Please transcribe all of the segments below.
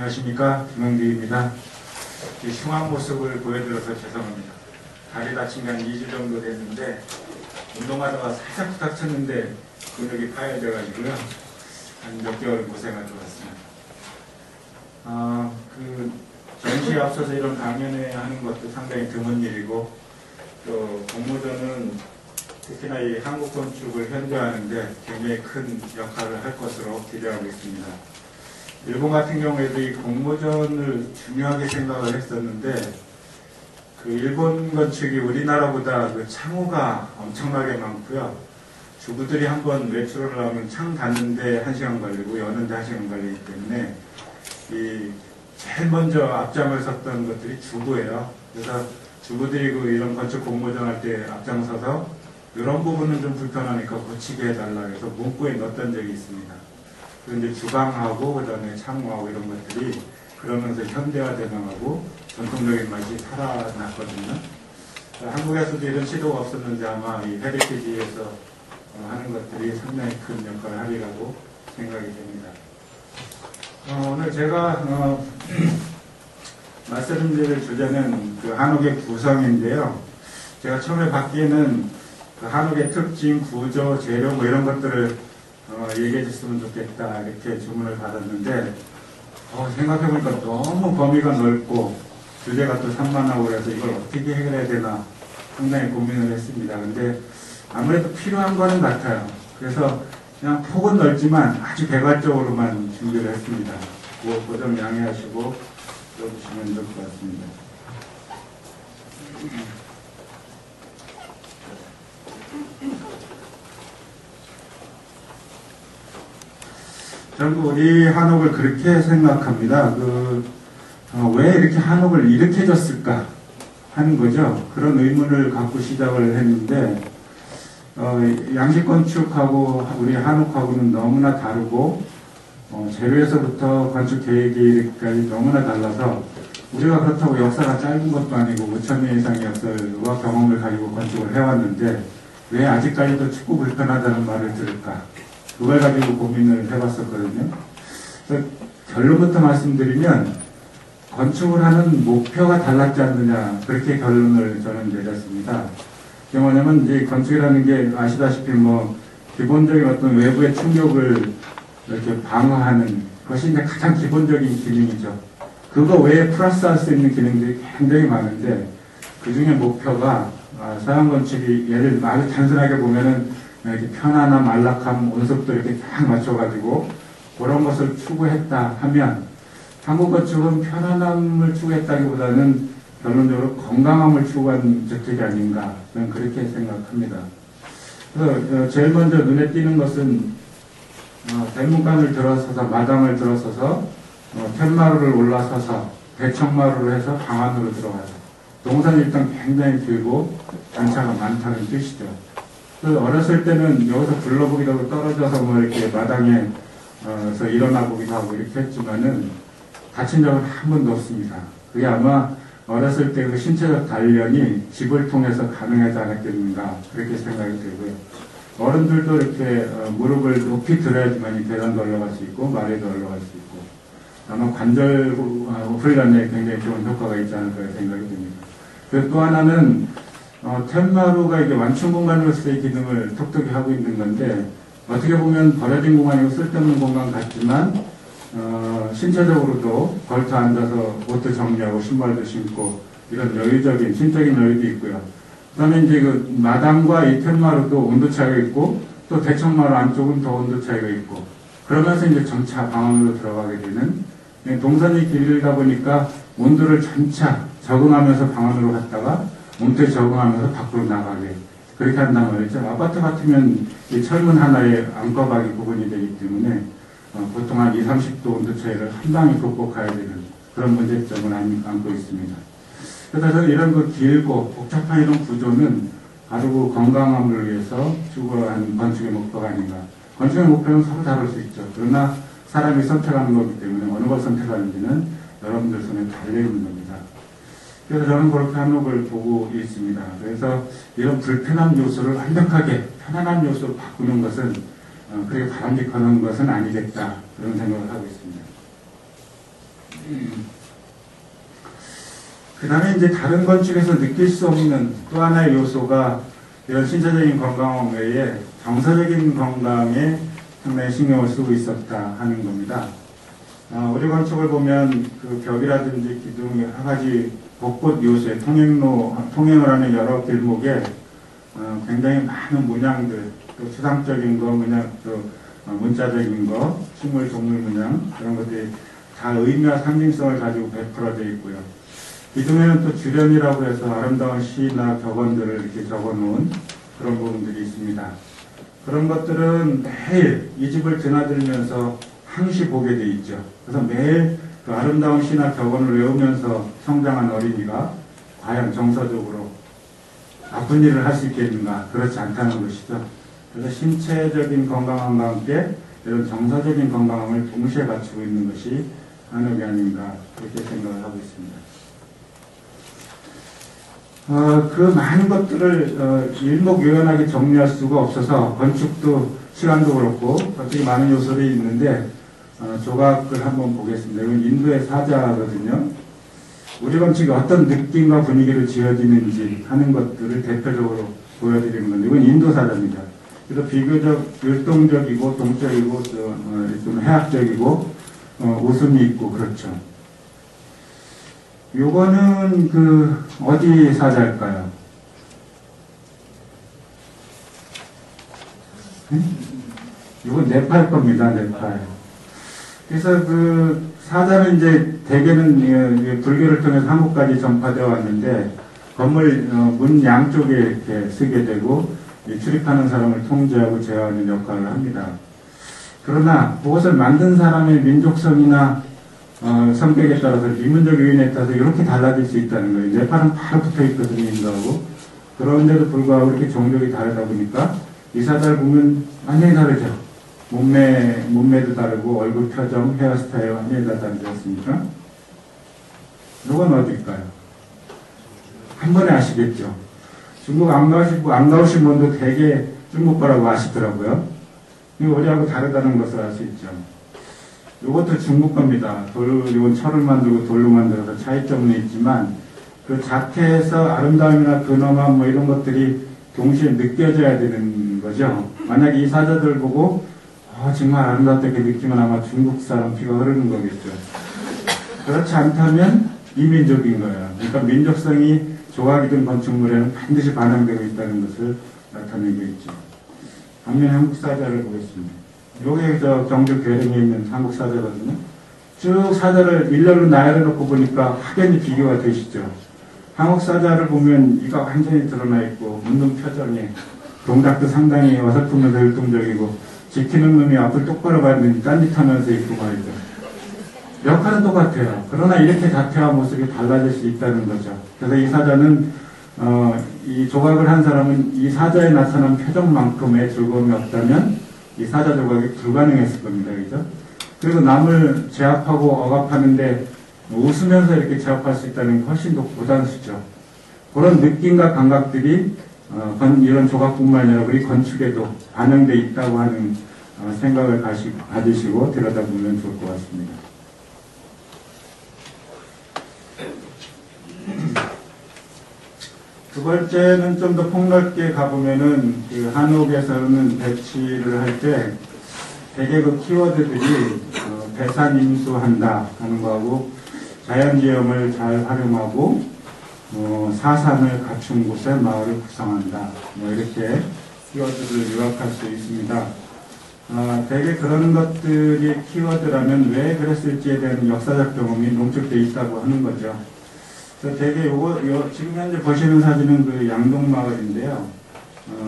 안녕하십니까, 김영규입니다. 이 흉한 모습을 보여드려서 죄송합니다. 다리 다친 지 한 2주 정도 됐는데 운동하다가 살짝 부닥쳤는데 근육이 파열돼가지고요. 한 몇 개월 고생할 것 같습니다. 그 전시에 앞서서 이런 강연회 하는 것도 상당히 드문 일이고, 또 공모전은 특히나 이 한국 건축을 현대화하는데 굉장히 큰 역할을 할 것으로 기대하고 있습니다. 일본 같은 경우에도 이 공모전을 중요하게 생각을 했었는데, 그 일본 건축이 우리나라보다 그 창호가 엄청나게 많고요. 주부들이 한번 외출을 하면 창 닫는데 1시간 걸리고 여는데 1시간 걸리기 때문에 이 제일 먼저 앞장을 섰던 것들이 주부예요. 그래서 주부들이 그 이런 건축 공모전 할 때 앞장서서 이런 부분은 좀 불편하니까 고치게 해달라 해서 문구에 넣었던 적이 있습니다. 그런데 주방하고 그다음에 창호하고 이런 것들이 그러면서 현대화 대상하고 전통적인 맛이 살아났거든요. 한국에서도 이런 시도가 없었는데 아마 이 헤리티지에서 하는 것들이 상당히 큰 역할을 하리라고 생각이 됩니다. 오늘 제가 말씀드릴 주제는 그 한옥의 구성인데요. 제가 처음에 받기에는 그 한옥의 특징, 구조, 재료 뭐 이런 것들을 얘기해 줬으면 좋겠다 이렇게 주문을 받았는데, 생각해보니까 너무 범위가 넓고 주제가 또 산만하고 그래서 이걸 어떻게 해결해야 되나 상당히 고민을 했습니다. 근데 아무래도 필요한 거는 같아요. 그래서 그냥 폭은 넓지만 아주 개괄적으로만 준비를 했습니다. 그거 좀 양해하시고 들어주시면 될 것 같습니다. 저는 우리 한옥을 그렇게 생각합니다. 왜 이렇게 한옥을 이렇게 졌을까 하는 거죠. 그런 의문을 갖고 시작을 했는데, 양식건축하고 우리 한옥하고는 너무나 다르고, 재료에서부터 건축 계획까지 너무나 달라서, 우리가 그렇다고 역사가 짧은 것도 아니고 5,000년 이상의 역사와 경험을 가지고 건축을 해왔는데 왜 아직까지도 춥고 불편하다는 말을 들을까? 그걸 가지고 고민을 해봤었거든요. 그래서 결론부터 말씀드리면 건축을 하는 목표가 달랐지 않느냐, 그렇게 결론을 저는 내렸습니다. 그게 뭐냐면 이제 건축이라는 게 아시다시피 기본적인 어떤 외부의 충격을 이렇게 방어하는 것이 이제 가장 기본적인 기능이죠. 그거 외에 플러스할 수 있는 기능들이 굉장히 많은데, 그 중에 목표가 서양 건축이 예를 아주 단순하게 보면은 이렇게 편안함, 안락함, 온습도 이렇게 딱 맞춰가지고 그런 것을 추구했다 하면, 한국 건축은 편안함을 추구했다기보다는 결론적으로 건강함을 추구한 저택이 아닌가, 저는 그렇게 생각합니다. 그래서 제일 먼저 눈에 띄는 것은 대문간을 들어서서 마당을 들어서서 텐마루를 올라서서 대청마루를 해서 방 안으로 들어가서, 동선이 일단 굉장히 길고 단차가 많다는 뜻이죠. 그래서 어렸을 때는 여기서 불러보기도 하고 떨어져서 이렇게 마당에 서 일어나 보기도 하고 이렇게 했지만은 다친 적은 한 번도 없습니다. 그게 아마 어렸을 때 그 신체적 단련이 집을 통해서 가능하지 않았겠는가, 그렇게 생각이 들고요. 어른들도 이렇게 무릎을 높이 들어야지만 계단도 올라갈 수 있고 마루에도 올라갈 수 있고, 아마 관절 훈련에 굉장히 좋은 효과가 있지 않을까 생각이 듭니다. 그리고 또 하나는 텐마루가 이게 완충 공간으로서의 기능을 톡톡히 하고 있는 건데, 어떻게 보면 버려진 공간이고 쓸데없는 공간 같지만 신체적으로도 걸터 앉아서 옷도 정리하고 신발도 신고 이런 여유적인 신적인 여유도 있고요. 그 다음에 이제 그 마당과 이 텐마루도 온도 차이가 있고, 또 대청마루 안쪽은 더 온도 차이가 있고, 그러면서 이제 점차 방 안으로 들어가게 되는, 동선이 길다 보니까 온도를 점차 적응하면서 방 안으로 갔다가 온도에 적응하면서 밖으로 나가게, 그렇게 한단 말이죠. 아파트 같으면 이 철문 하나에 안과박이 구분이 되기 때문에 보통 한 20, 30도 온도 차이를 한 방에 극복해야 되는 그런 문제점을 안고 있습니다. 그래서 저는 이런 그 길고 복잡한 이런 구조는 바로 그 건강함을 위해서 추구하는 건축의 목표가 아닌가. 건축의 목표는 서로 다를 수 있죠. 그러나 사람이 선택하는 거기 때문에 어느 걸 선택하는지는 여러분들 손에 달려있는 겁니다. 그래서 저는 그렇게 한옥을 보고 있습니다. 그래서 이런 불편한 요소를 완벽하게 편안한 요소로 바꾸는 것은 그렇게 바람직한 것은 아니겠다, 그런 생각을 하고 있습니다. 그 다음에 이제 다른 건축에서 느낄 수 없는 또 하나의 요소가 이런 신체적인 건강 외에 정서적인 건강에 상당히 신경을 쓰고 있었다 하는 겁니다. 우리 건축을 보면 그 벽이라든지 기둥 여러 가지 곳곳 요소에 통행을 하는 여러 길목에 굉장히 많은 문양들, 또 추상적인 거, 또 문자적인 거, 식물, 동물 문양 그런 것들이 다 의미와 상징성을 가지고 베풀어져 있고요. 기둥에는 또 주련이라고 해서 아름다운 시나 격언들을 이렇게 적어놓은 그런 부분들이 있습니다. 그런 것들은 매일 이 집을 드나들면서 항시 보게 돼 있죠. 그래서 매일 그 아름다운 시나 격언을 외우면서 성장한 어린이가 과연 정서적으로 나쁜 일을 할 수 있겠는가? 그렇지 않다는 것이죠. 그래서 신체적인 건강함과 함께 이런 정서적인 건강함을 동시에 갖추고 있는 것이 한옥이 아닌가 그렇게 생각을 하고 있습니다. 그 많은 것들을 일목요연하게 정리할 수가 없어서 건축도 시간도 그렇고 어떻게 많은 요소들이 있는데 조각을 한번 보겠습니다. 이건 인도의 사자거든요. 우리 건축이 어떤 느낌과 분위기로 지어지는지 하는 것들을 대표적으로 보여드리는 건데 이건 인도 사자입니다. 그래서 비교적 율동적이고 동적이고 좀 해학적이고 웃음이 있고 그렇죠. 요거는 그 어디 사자일까요? 이건 네팔 겁니다. 네팔. 그래서 그 사자는 이제 대개는 불교를 통해서 한국까지 전파되어 왔는데 건물 문 양쪽에 이렇게 쓰게 되고 출입하는 사람을 통제하고 제어하는 역할을 합니다. 그러나 그것을 만든 사람의 민족성이나 성격에 따라서 미문적 요인에 따라서 이렇게 달라질 수 있다는 거예요. 네팔은 바로 붙어 있거든요, 인도하고. 그런데도 불구하고 이렇게 종족이 다르다 보니까 이 사자를 보면 완전히 다르죠. 몸매도 다르고 얼굴 표정, 헤어스타일 완전히 다 다르지 않습니까? 이건 어딜까요? 한 번에 아시겠죠? 중국 안 가오신 분도 되게 중국 거라고 아시더라고요. 이거 우리하고 다르다는 것을 알 수 있죠. 이것도 중국 겁니다. 이건 철을 만들고 돌로 만들어서 차이점은 있지만 그 자태에서 아름다움이나 근엄함 뭐 이런 것들이 동시에 느껴져야 되는 거죠. 만약에 이 사자들 보고 정말 아름답다 이렇게 느끼면 아마 중국 사람 피가 흐르는 거겠죠. 그렇지 않다면 이민족인 거예요. 그러니까 민족성이 조각이든 건축물에는 반드시 반영되고 있다는 것을 나타내고 있죠. 반면에 한국 사자를 보겠습니다. 요게 경주 괴릉에 있는 한국 사자거든요. 쭉 사자를 일렬로 나열해놓고 보니까 확연히 비교가 되시죠. 한국 사자를 보면 이가 완전히 드러나 있고 운동 표정에 동작도 상당히 어설프면서 율동적이고 지키는 놈이 앞을 똑바로 봤는데 딴짓하면서 있고 말이죠. 역할은 똑같아요. 그러나 이렇게 자태와 모습이 달라질 수 있다는 거죠. 그래서 이 사자는 이 조각을 한 사람은 이 사자에 나타난 표정만큼의 즐거움이 없다면 이 사자 조각이 불가능했을 겁니다. 그죠? 그리고 남을 제압하고 억압하는데 웃으면서 이렇게 제압할 수 있다는 게 훨씬 더 고단수죠. 그런 느낌과 감각들이 이런 조각뿐만 아니라 우리 건축에도 반영되어 있다고 하는 생각을 가지시고 들여다보면 좋을 것 같습니다. 두 번째는 좀 더 폭넓게 가보면은 그 한옥에서는 배치를 할 때 대개 그 키워드들이 배산임수한다 하는 거하고 자연지형을 잘 활용하고 사상을 갖춘 곳에 마을을 구성한다. 뭐 이렇게 키워드를 요약할 수 있습니다. 대개 그런 것들이 키워드라면 왜 그랬을지에 대한 역사적 경험이 농축되어 있다고 하는 거죠. 그래서 대개 지금 현재 보시는 사진은 그 양동마을인데요.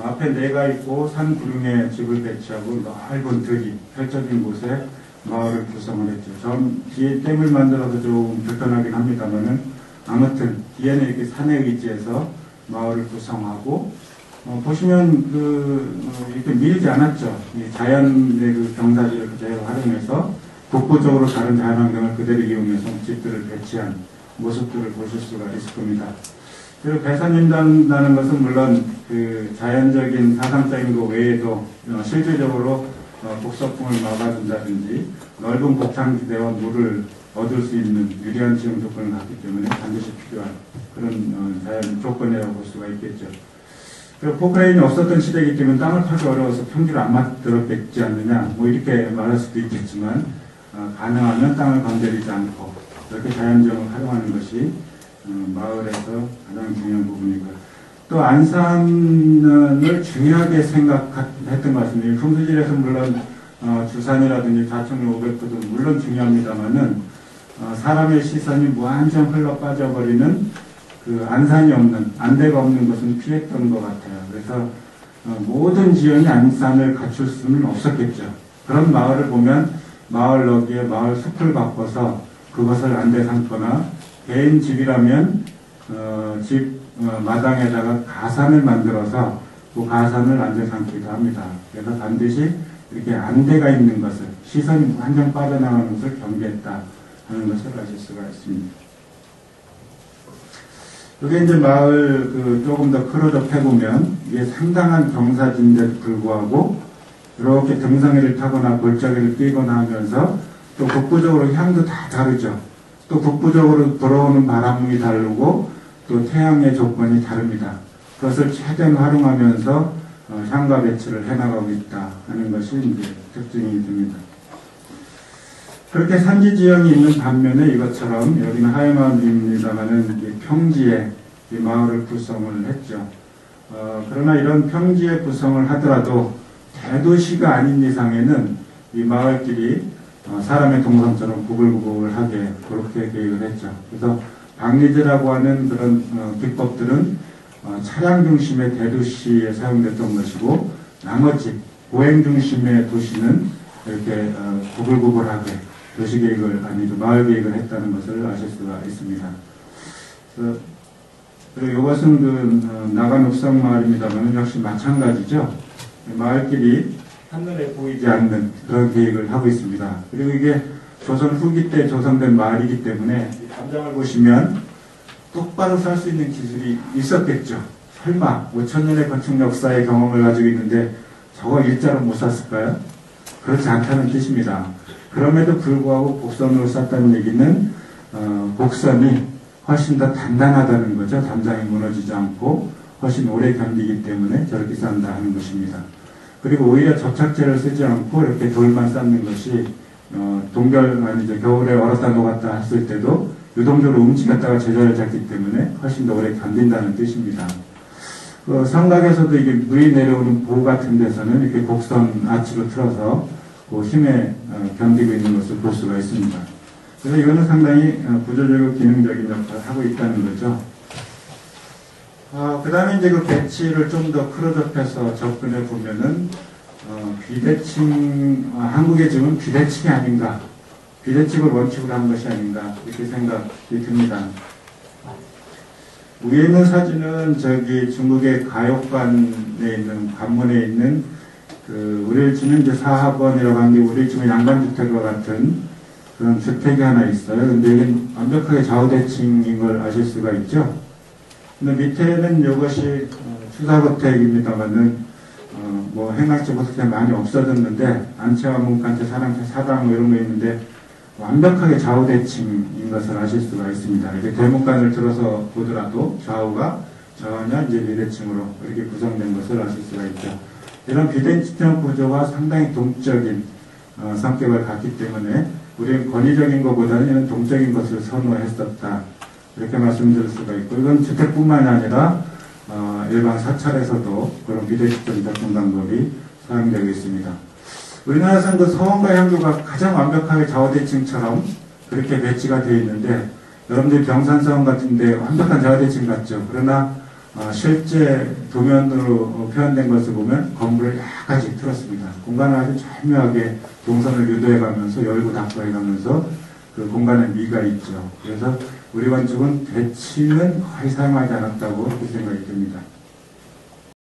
앞에 내가 있고 산 구릉에 집을 배치하고 넓은 들이 펼쳐진 곳에 마을을 구성을 했죠. 전 뒤에 댐을 만들어서 좀 불편하긴 합니다만은 아무튼 뒤에는 이렇게 산에 의지해서 마을을 구성하고 보시면 이렇게 밀지 않았죠. 자연의 그 경사지를 그대로 활용해서 국부적으로 다른 자연환경을 그대로 이용해서 집들을 배치한 모습들을 보실 수가 있을 겁니다. 그리고 배산임수한다는 것은 물론 그 자연적인 사상적인 것 외에도 실질적으로 북서풍을 막아준다든지 넓은 곡창지대와 물을 얻을 수 있는 유리한 지형 조건을 갖기 때문에 반드시 필요한 그런 자연 조건이라고 볼 수가 있겠죠. 포크레인이 없었던 시대이기 때문에 땅을 파기 어려워서 평지를 안 만들었겠지 않느냐, 뭐 이렇게 말할 수도 있겠지만, 가능하면 땅을 건드리지 않고 이렇게 자연지형을 활용하는 것이 마을에서 가장 중요한 부분이고요. 또 안산을 중요하게 생각했던 것 같습니다. 풍수지에서 물론 주산이라든지 자천물 500호도 물론 중요합니다만은 사람의 시선이 무한정 흘러 빠져버리는 그 안산이 없는, 안대가 없는 것은 피했던 것 같아요. 그래서 모든 지형이 안산을 갖출 수는 없었겠죠. 그런 마을을 보면 마을 너기에 마을 숲을 바꿔서 그것을 안대 삼거나 개인 집이라면 집 마당에다가 가산을 만들어서 그 가산을 안대 삼기도 합니다. 그래서 반드시 이렇게 안대가 있는 것을, 시선이 완전 빠져나가는 것을 경계했다 하는 것을 아실 수가 있습니다. 이게 이제 마을 조금 더 크로즈업 해보면 이게 상당한 경사진데도 불구하고 이렇게 등성이를 타거나 골짜기를 뛰거나 하면서 또 북부적으로 향도 다 다르죠. 또 북부적으로 불어오는 바람이 다르고 또 태양의 조건이 다릅니다. 그것을 최대한 활용하면서 향과 배치를 해나가고 있다 하는 것이 이제 특징이 됩니다. 그렇게 산지 지형이 있는 반면에 이것처럼 여기는 하회마을입니다만은 평지에 이 마을을 구성을 했죠. 그러나 이런 평지에 구성을 하더라도 대도시가 아닌 이상에는 이 마을길이 사람의 동선처럼 구불구불하게 그렇게 계획을 했죠. 그래서 박리제라고 하는 그런 기법들은 차량 중심의 대도시에 사용됐던 것이고 나머지 보행 중심의 도시는 이렇게 구불구불하게 도시계획을 아니죠 마을 계획을 했다는 것을 아실 수가 있습니다. 그리고 이것은 나간읍성 마을입니다만 역시 마찬가지죠. 마을길이 한눈에 보이지 않는 그런 계획을 하고 있습니다. 그리고 이게 조선 후기 때 조성된 마을이기 때문에 이 담장을 보시면 똑바로 살 수 있는 기술이 있었겠죠. 설마 5,000년의 건축 역사의 경험을 가지고 있는데 저거 일자로 못 샀을까요? 그렇지 않다는 뜻입니다. 그럼에도 불구하고 곡선으로 쌌다는 얘기는 곡선이 훨씬 더 단단하다는 거죠. 담장이 무너지지 않고 훨씬 오래 견디기 때문에 저렇게 싼다 하는 것입니다. 그리고 오히려 접착제를 쓰지 않고 이렇게 돌만 쌓는 것이 겨울에 얼었다 녹았다 했을 때도 유동적으로 움직였다가 제자를 잡기 때문에 훨씬 더 오래 견딘다는 뜻입니다. 성곽에서도 이게 물이 내려오는 보호 같은 데서는 이렇게 곡선 아치로 틀어서 그 힘에 견디고 있는 것을 볼 수가 있습니다. 그래서 이거는 상당히 구조적이고 기능적인 역할을 하고 있다는 거죠. 그 다음에 이제 그 배치를 좀 더 크로즈업해서 접근해 보면은, 비대칭, 한국의 지금 비대칭이 아닌가, 비대칭을 원칙으로 한 것이 아닌가, 이렇게 생각이 듭니다. 위에 있는 사진은 저기 중국의 가역관에 있는, 관문에 있는 우리를 치면 이제 사학원이라고 하는 게 우리를 치면 양반주택과 같은 그런 주택이 하나 있어요. 근데 이건 완벽하게 좌우대칭인 걸 아실 수가 있죠. 근데 밑에는 이것이 추사고택입니다만은 뭐 행락지 보석대 많이 없어졌는데 안채와 문간채, 사랑채, 사당 뭐 이런 거 있는데 완벽하게 좌우대칭인 것을 아실 수가 있습니다. 이렇게 대문간을 들어서 보더라도 좌우가 전혀 이제 비대칭으로 이렇게 구성된 것을 아실 수가 있죠. 이런 비대칭 구조가 상당히 동적인 성격을 갖기 때문에 우리는 권위적인 것보다는 이런 동적인 것을 선호했었다. 이렇게 말씀드릴 수가 있고, 이건 주택뿐만이 아니라 일반 사찰에서도 그런 비대칭 접근 방법이 사용되고 있습니다. 우리나라에서는 그 서원과 향교가 가장 완벽하게 좌우대칭처럼 그렇게 배치가 되어 있는데, 여러분들 병산서원 같은데 완벽한 좌우대칭 같죠. 그러나 실제 도면으로 표현된 것을 보면 건물을 약간씩 틀었습니다. 공간을 아주 절묘하게 동선을 유도해가면서 열고 닫고 해가면서 그 공간에 미가 있죠. 그래서 우리 건축은 대칭은 거의 사용하지 않았다고 그렇게 생각이 듭니다.